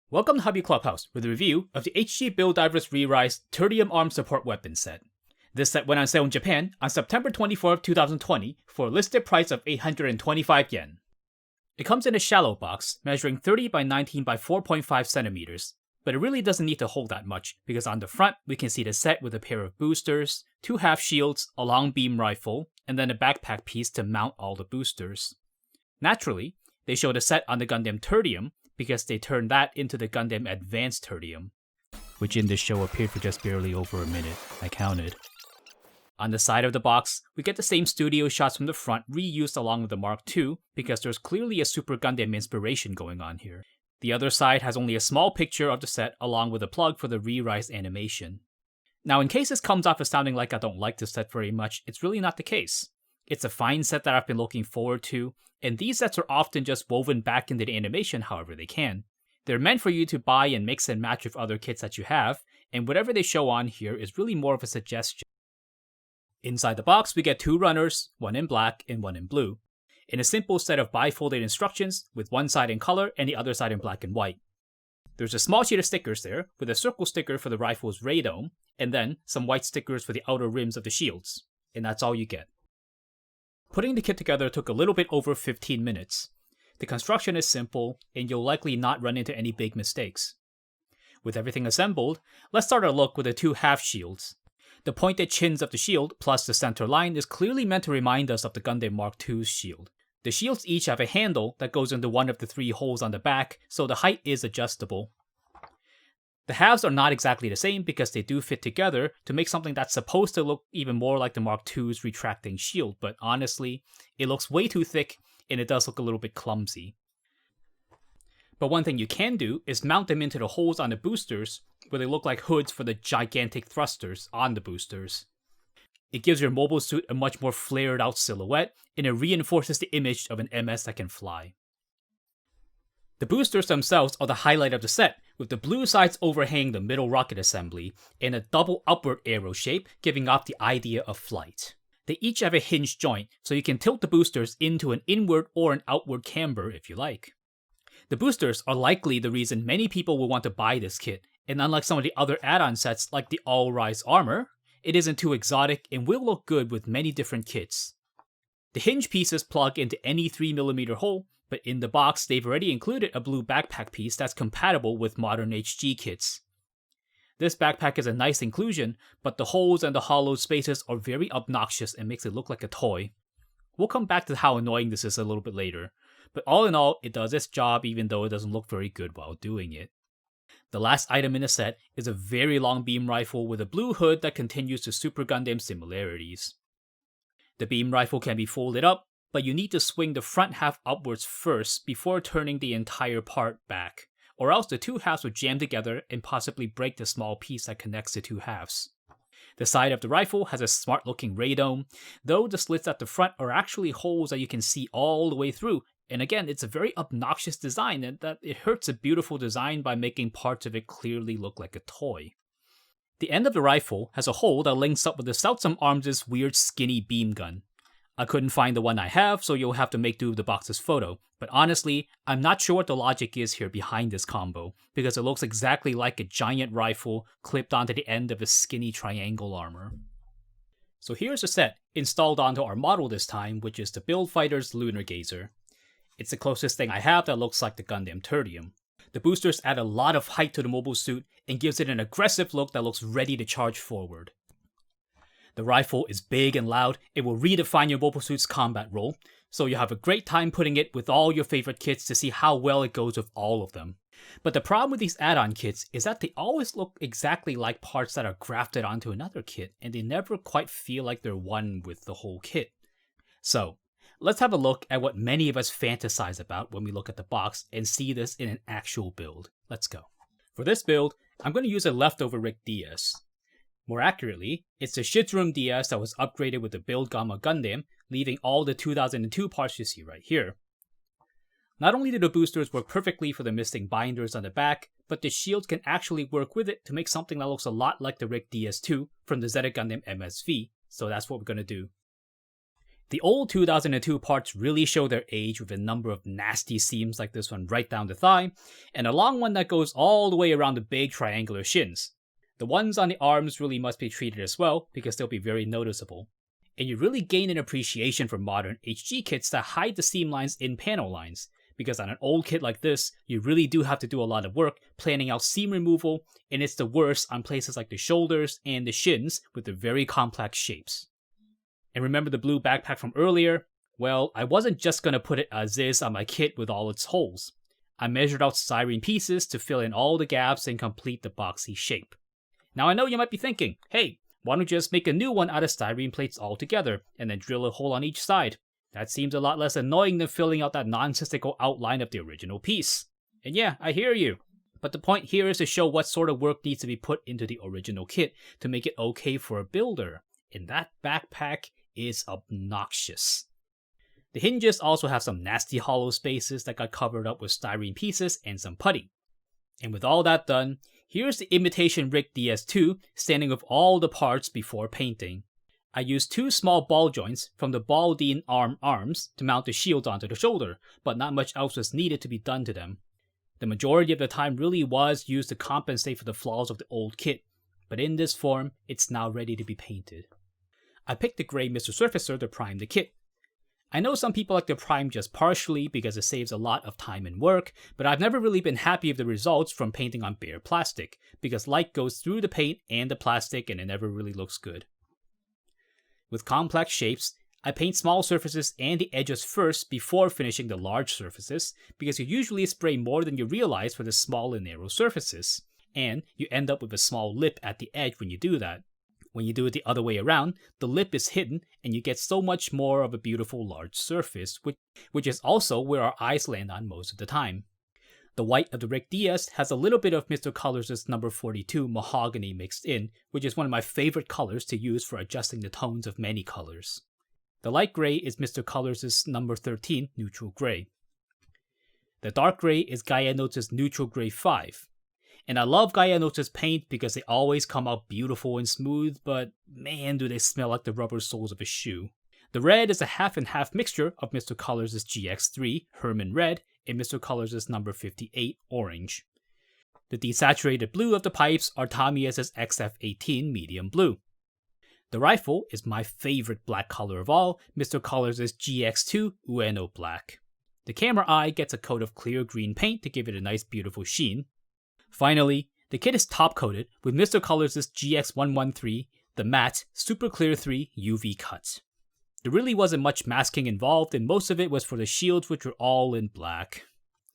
Welcome to Hobby Clubhouse with a review of the HG Build Divers Re-Rise Tertium Arms Support Weapon set. This set went on sale in Japan on September 24th, 2020 for a listed price of 825 yen. It comes in a shallow box measuring 30 by 19 by 4.5 centimeters, but it really doesn't need to hold that much because on the front we can see the set with a pair of boosters, 2 half shields, a long beam rifle, and then a backpack piece to mount all the boosters. Naturally, they show the set on the Gundam Tertium because they turned that into the Gundam Advanced Tertium, which in this show appeared for just barely over a minute, I counted. On the side of the box, we get the same studio shots from the front reused along with the Mark II because there's clearly a Super Gundam inspiration going on here. The other side has only a small picture of the set along with a plug for the Re-Rise animation. Now in case this comes off as sounding like I don't like this set very much, it's really not the case. It's a fine set that I've been looking forward to, and these sets are often just woven back into the animation however they can. They're meant for you to buy and mix and match with other kits that you have, and whatever they show on here is really more of a suggestion. Inside the box we get 2 runners, one in black and one in blue, in a simple set of bifolded instructions with one side in color and the other side in black and white. There's a small sheet of stickers there, with a circle sticker for the rifle's radome, and then some white stickers for the outer rims of the shields, and that's all you get. Putting the kit together took a little bit over 15 minutes. The construction is simple, and you'll likely not run into any big mistakes. With everything assembled, let's start our look with the 2 half shields. The pointed chins of the shield plus the center line is clearly meant to remind us of the Gundam Mark II's shield. The shields each have a handle that goes into one of the 3 holes on the back, so the height is adjustable. The halves are not exactly the same because they do fit together to make something that's supposed to look even more like the Mark II's retracting shield, but honestly, it looks way too thick and it does look a little bit clumsy. But one thing you can do is mount them into the holes on the boosters where they look like hoods for the gigantic thrusters on the boosters. It gives your mobile suit a much more flared out silhouette and it reinforces the image of an MS that can fly. The boosters themselves are the highlight of the set, with the blue sides overhanging the middle rocket assembly, and a double upward arrow shape giving off the idea of flight. They each have a hinged joint, so you can tilt the boosters into an inward or an outward camber if you like. The boosters are likely the reason many people will want to buy this kit, and unlike some of the other add-on sets like the All-Rise Armor, it isn't too exotic and will look good with many different kits. The hinge pieces plug into any 3mm hole, but in the box they've already included a blue backpack piece that's compatible with modern HG kits. This backpack is a nice inclusion, but the holes and the hollowed spaces are very obnoxious and makes it look like a toy. We'll come back to how annoying this is a little bit later, but all in all, it does its job even though it doesn't look very good while doing it. The last item in the set is a very long beam rifle with a blue hood that continues the Super Gundam similarities. The beam rifle can be folded up, but you need to swing the front half upwards first before turning the entire part back, or else the 2 halves will jam together and possibly break the small piece that connects the 2 halves. The side of the rifle has a smart looking radome, though the slits at the front are actually holes that you can see all the way through, and again it's a very obnoxious design and that it hurts a beautiful design by making parts of it clearly look like a toy. The end of the rifle has a hole that links up with the Tertium Arms' weird skinny beam gun. I couldn't find the one I have, so you'll have to make do with the box's photo, but honestly, I'm not sure what the logic is here behind this combo, because it looks exactly like a giant rifle clipped onto the end of a skinny triangle armor. So here's the set, installed onto our model this time, which is the Build Fighter's Lunar Gazer. It's the closest thing I have that looks like the Gundam Tertium. The boosters add a lot of height to the mobile suit and gives it an aggressive look that looks ready to charge forward. The rifle is big and loud, it will redefine your mobile suit's combat role, so you'll have a great time putting it with all your favorite kits to see how well it goes with all of them. But the problem with these add-on kits is that they always look exactly like parts that are grafted onto another kit, and they never quite feel like they're one with the whole kit. So, let's have a look at what many of us fantasize about when we look at the box and see this in an actual build. Let's go. For this build, I'm going to use a leftover Rick Dias. More accurately, it's the Shitsroom Dias that was upgraded with the Build Gamma Gundam, leaving all the 2002 parts you see right here. Not only do the boosters work perfectly for the missing binders on the back, but the shields can actually work with it to make something that looks a lot like the Rick Dias II from the Zeta Gundam MSV, so that's what we're going to do. The old 2002 parts really show their age with a number of nasty seams like this one right down the thigh, and a long one that goes all the way around the big triangular shins. The ones on the arms really must be treated as well because they'll be very noticeable. And you really gain an appreciation for modern HG kits that hide the seam lines in panel lines, because on an old kit like this, you really do have to do a lot of work planning out seam removal, and it's the worst on places like the shoulders and the shins with the very complex shapes. And remember the blue backpack from earlier? Well, I wasn't just going to put it as is on my kit with all its holes. I measured out styrene pieces to fill in all the gaps and complete the boxy shape. Now I know you might be thinking, hey, why don't you just make a new one out of styrene plates altogether, and then drill a hole on each side? That seems a lot less annoying than filling out that nonsensical outline of the original piece. And yeah, I hear you. But the point here is to show what sort of work needs to be put into the original kit to make it okay for a builder. And that backpack is obnoxious. The hinges also have some nasty hollow spaces that got covered up with styrene pieces and some putty. And with all that done, here's the imitation Rick Dias II standing with all the parts before painting. I used 2 small ball joints from the Bandai arms to mount the shields onto the shoulder, but not much else was needed to be done to them. The majority of the time really was used to compensate for the flaws of the old kit, but in this form, it's now ready to be painted. I picked the gray Mr. Surfacer to prime the kit. I know some people like to prime just partially because it saves a lot of time and work, but I've never really been happy with the results from painting on bare plastic, because light goes through the paint and the plastic and it never really looks good. With complex shapes, I paint small surfaces and the edges first before finishing the large surfaces, because you usually spray more than you realize for the small and narrow surfaces, and you end up with a small lip at the edge when you do that. When you do it the other way around, the lip is hidden and you get so much more of a beautiful large surface, which is also where our eyes land on most of the time. The white of the Rick Dias has a little bit of Mr. Colors' number 42 mahogany mixed in, which is one of my favorite colors to use for adjusting the tones of many colors. The light gray is Mr. Colors' number 13 neutral gray. The dark gray is Gaia Notes' neutral gray 5. And I love Gaia Notes' paint because they always come out beautiful and smooth, but man do they smell like the rubber soles of a shoe. The red is a half and half mixture of Mr. Colors' GX3 Herman Red and Mr. Colors' number 58 Orange. The desaturated blue of the pipes are Tamiya's XF18 Medium Blue. The rifle is my favorite black color of all, Mr. Colors' GX2 Ueno Black. The camera eye gets a coat of clear green paint to give it a nice beautiful sheen. Finally, the kit is top-coated with Mr. Colors' GX113, the matte Super Clear 3 UV cut. There really wasn't much masking involved, and most of it was for the shields, which were all in black.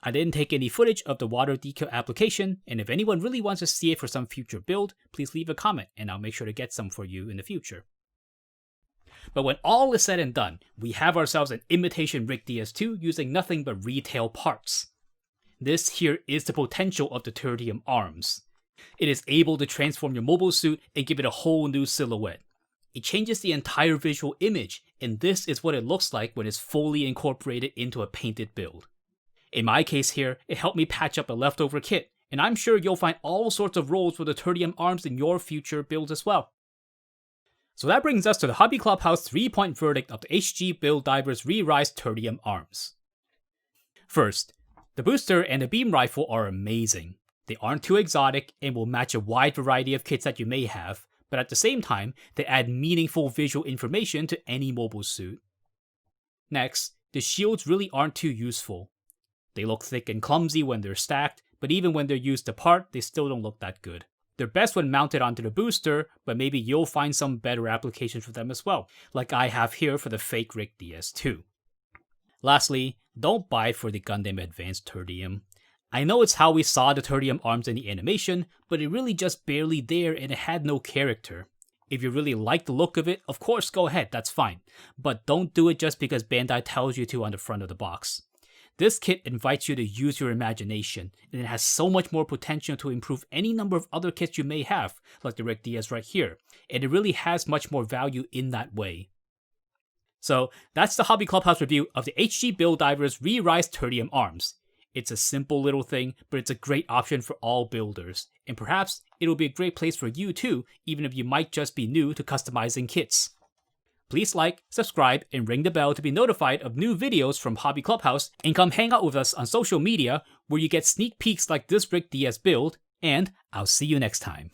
I didn't take any footage of the water decal application, and if anyone really wants to see it for some future build, please leave a comment and I'll make sure to get some for you in the future. But when all is said and done, we have ourselves an imitation Rick Dias II using nothing but retail parts. This here is the potential of the Tertium Arms. It is able to transform your mobile suit and give it a whole new silhouette. It changes the entire visual image, and this is what it looks like when it's fully incorporated into a painted build. In my case here, it helped me patch up a leftover kit, and I'm sure you'll find all sorts of roles for the Tertium Arms in your future builds as well. So that brings us to the Hobby Clubhouse 3-point verdict of the HG Build Divers Re-Rise Tertium Arms. First, the booster and the beam rifle are amazing. They aren't too exotic and will match a wide variety of kits that you may have, but at the same time, they add meaningful visual information to any mobile suit. Next, the shields really aren't too useful. They look thick and clumsy when they're stacked, but even when they're used apart, they still don't look that good. They're best when mounted onto the booster, but maybe you'll find some better applications for them as well, like I have here for the fake Rick Dias II. Lastly, don't buy for the Gundam Advanced Tertium. I know it's how we saw the Tertium Arms in the animation, but it really just barely there and it had no character. If you really like the look of it, of course go ahead, that's fine. But don't do it just because Bandai tells you to on the front of the box. This kit invites you to use your imagination, and it has so much more potential to improve any number of other kits you may have, like the Rick Dias right here, and it really has much more value in that way. So that's the Hobby Clubhouse review of the HG Build Divers Re-Rise Tertium Arms. It's a simple little thing, but it's a great option for all builders, and perhaps it'll be a great place for you too, even if you might just be new to customizing kits. Please like, subscribe, and ring the bell to be notified of new videos from Hobby Clubhouse, and come hang out with us on social media where you get sneak peeks like this Rick Dias build, and I'll see you next time.